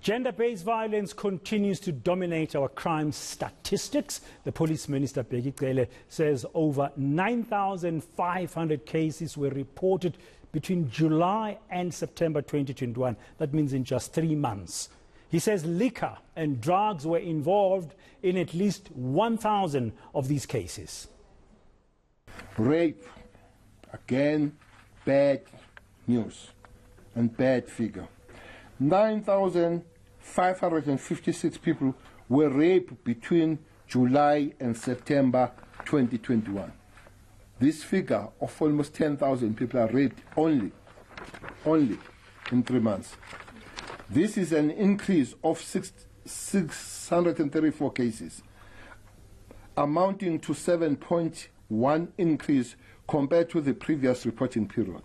Gender-based violence continues to dominate our crime statistics. The Police Minister, Bheki Cele, says over 9,500 cases were reported between July and September 2021. That means in just 3 months. He says liquor and drugs were involved in at least 1,000 of these cases. Rape, again, bad news and bad figure. 9,556 people were raped between July and September 2021. This figure of almost 10,000 people are raped only in 3 months. This is an increase of 634 cases, amounting to 7.1 increase compared to the previous reporting period.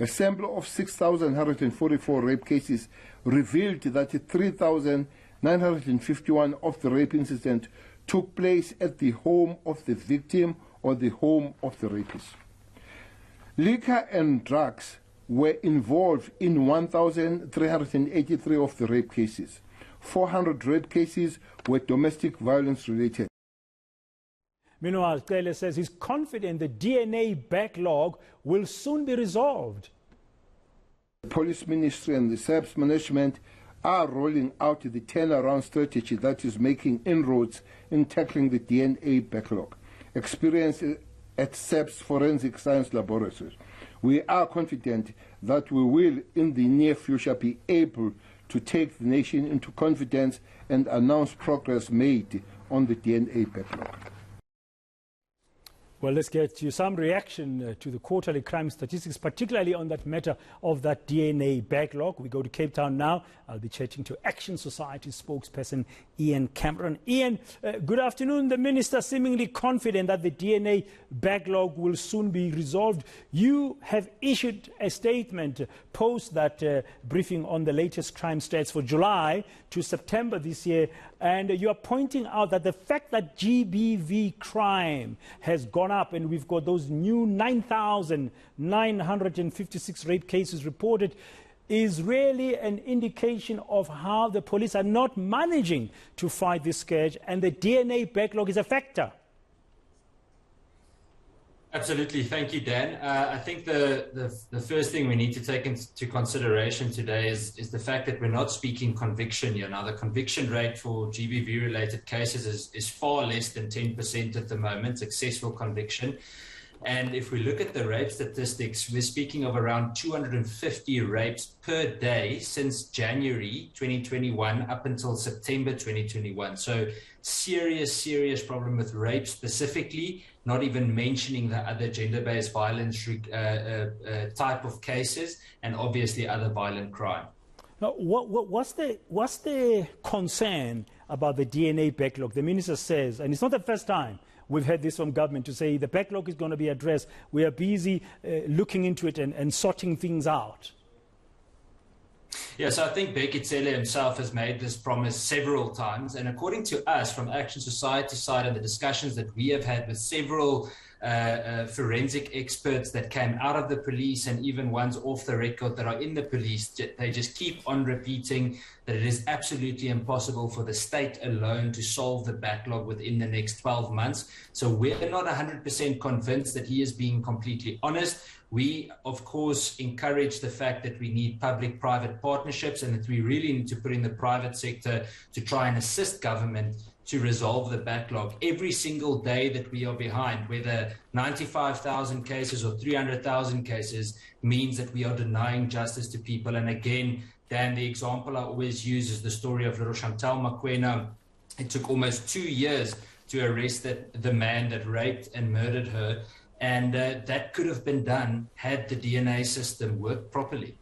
A sample of 6,144 rape cases revealed that 3,951 of the rape incidents took place at the home of the victim or the home of the rapist. Liquor and drugs were involved in 1,383 of the rape cases. 400 rape cases were domestic violence related. Meanwhile, Cele says he's confident the DNA backlog will soon be resolved. The Police Ministry and the SAPS management are rolling out the turnaround strategy that is making inroads in tackling the DNA backlog. Experience at SAPS Forensic Science Laboratories. We are confident that we will, in the near future, be able to take the nation into confidence and announce progress made on the DNA backlog. Well, let's get to some reaction to the quarterly crime statistics, particularly on that matter of that DNA backlog. We go to Cape Town now. I'll be chatting to Action Society spokesperson Ian Cameron. Ian, good afternoon. The minister seemingly confident that the DNA backlog will soon be resolved. You have issued a statement post that briefing on the latest crime stats for July to September this year, and you are pointing out that the fact that GBV crime has gone up and we've got those new 9,956 rape cases reported is really an indication of how the police are not managing to fight this scourge, and the DNA backlog is a factor. Absolutely. Thank you, Dan. I think the first thing we need to take into consideration today is the fact that we're not speaking conviction here. Now, the conviction rate for GBV-related cases is far less than 10% at the moment, successful conviction. And if we look at the rape statistics, we're speaking of around 250 rapes per day since January 2021 up until September 2021. So serious problem with rape specifically, not even mentioning the other gender-based violence type of cases and obviously other violent crime. Now, what's the concern about the DNA backlog? The minister says, and it's not the first time we've heard this from government, to say the backlog is going to be addressed. We are busy looking into it and sorting things out. Yes, I think Bheki Cele himself has made this promise several times, and according to us from Action Society side and the discussions that we have had with several forensic experts that came out of the police and even ones off the record that are in the police, they just keep on repeating that it is absolutely impossible for the state alone to solve the backlog within the next 12 months. So we're not 100% convinced that he is being completely honest. We, of course, encourage the fact that we need public-private partnerships and that we really need to put in the private sector to try and assist government to resolve the backlog. Every single day that we are behind, whether 95,000 cases or 300,000 cases, means that we are denying justice to people. And again, Dan, the example I always use is the story of little Chantal Makwena. It took almost 2 years to arrest the man that raped and murdered her. And that could have been done had the DNA system worked properly.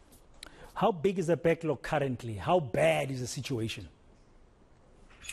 How big is the backlog currently? How bad is the situation?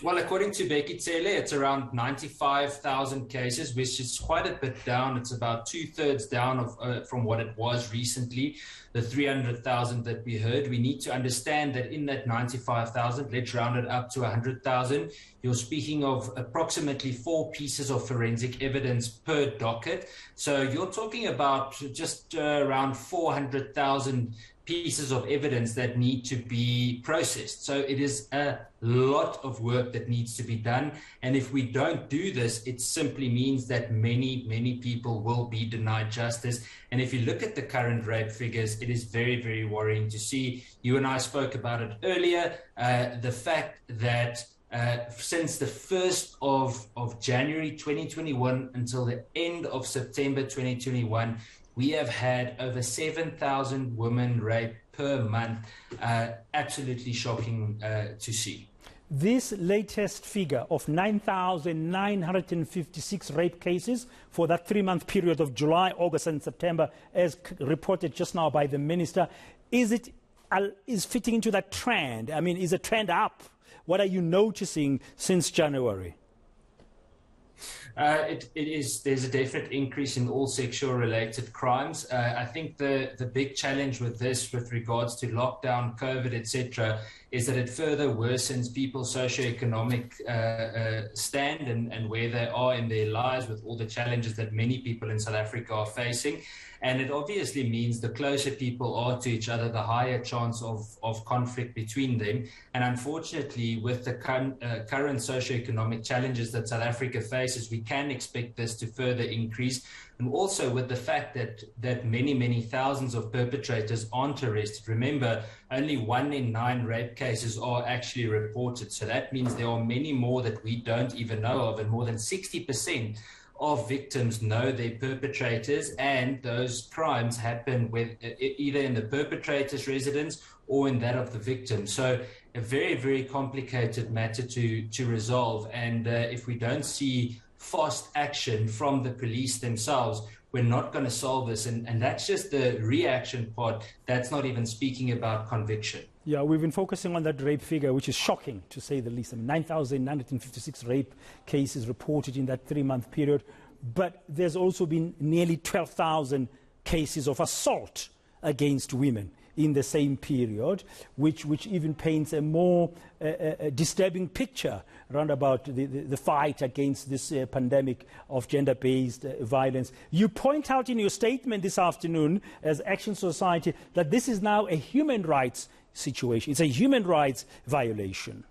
Well, according to Bheki Cele, it's around 95,000 cases, which is quite a bit down. It's about 2/3 down from what it was recently, the 300,000 that we heard. We need to understand that in that 95,000, let's round it up to 100,000, you're speaking of approximately 4 pieces of forensic evidence per docket. So you're talking about just around 400,000 pieces of evidence that need to be processed. So it is a lot of work that needs to be done. And if we don't do this, it simply means that many people will be denied justice. And if you look at the current rape figures, it is very, very worrying to see. You and I spoke about it earlier, the fact that since the 1st of January 2021 until the end of September 2021, we have had over 7,000 women raped per month. Absolutely shocking to see. This latest figure of 9,956 rape cases for that 3-month period of July, August and September, as reported just now by the Minister, is fitting into that trend? I mean, is a trend up? What are you noticing since January? There's a definite increase in all sexual related crimes. I think the big challenge with this, with regards to lockdown, COVID, etc., is that it further worsens people's socioeconomic stand and where they are in their lives, with all the challenges that many people in South Africa are facing. And it obviously means the closer people are to each other, the higher chance of conflict between them. And unfortunately, with the current socioeconomic challenges that South Africa faces, we can expect this to further increase. And also with the fact that many thousands of perpetrators aren't arrested. Remember, only 1 in 9 rape cases are actually reported. So that means there are many more that we don't even know of, and more than 60% of victims know their perpetrators, and those crimes happen with either in the perpetrator's residence or in that of the victim. So a very, very complicated matter to resolve. And if we don't see fast action from the police themselves, we're not going to solve this. And that's just the reaction part. That's not even speaking about conviction. Yeah, we've been focusing on that rape figure, which is shocking, to say the least. I mean, 9,956 rape cases reported in that 3-month period. But there's also been nearly 12,000 cases of assault against women in the same period, which even paints a more disturbing picture around about the fight against this pandemic of gender-based violence. You point out in your statement this afternoon as Action Society that this is now a human rights situation. It's a human rights violation.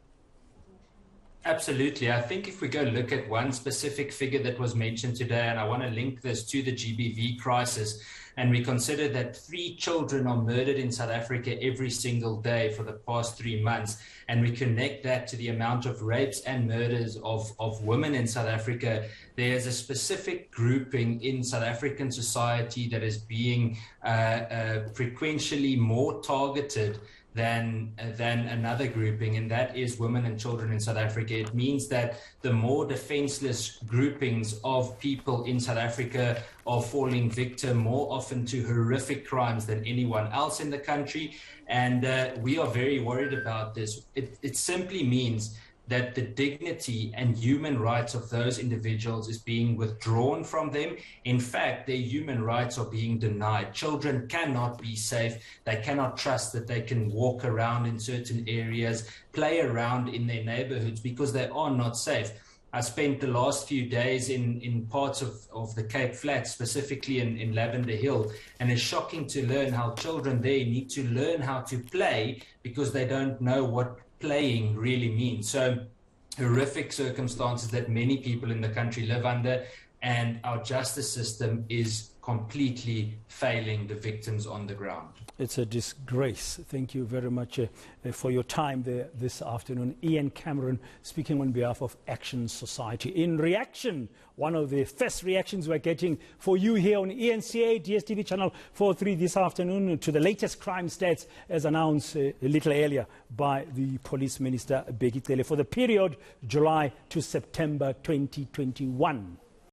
Absolutely. I think if we go look at one specific figure that was mentioned today, and I want to link this to the GBV crisis, and we consider that 3 children are murdered in South Africa every single day for the past 3 months, and we connect that to the amount of rapes and murders of women in South Africa, there's a specific grouping in South African society that is being frequentially more targeted than another grouping, and that is women and children in South Africa. It means that the more defenseless groupings of people in South Africa are falling victim more often to horrific crimes than anyone else in the country, and we are very worried about this. It simply means that the dignity and human rights of those individuals is being withdrawn from them. In fact, their human rights are being denied. Children cannot be safe. They cannot trust that they can walk around in certain areas, play around in their neighborhoods, because they are not safe. I spent the last few days in parts of the Cape Flats, specifically in Lavender Hill, and it's shocking to learn how children there need to learn how to play because they don't know what playing really means. So horrific circumstances that many people in the country live under, and our justice system is completely failing the victims on the ground. It's a disgrace. Thank you very much for your time there this afternoon. Ian Cameron speaking on behalf of Action Society. In reaction, one of the first reactions we're getting for you here on eNCA, DSTV channel 43 this afternoon to the latest crime stats as announced a little earlier by the Police Minister Bheki Cele for the period July to September 2021.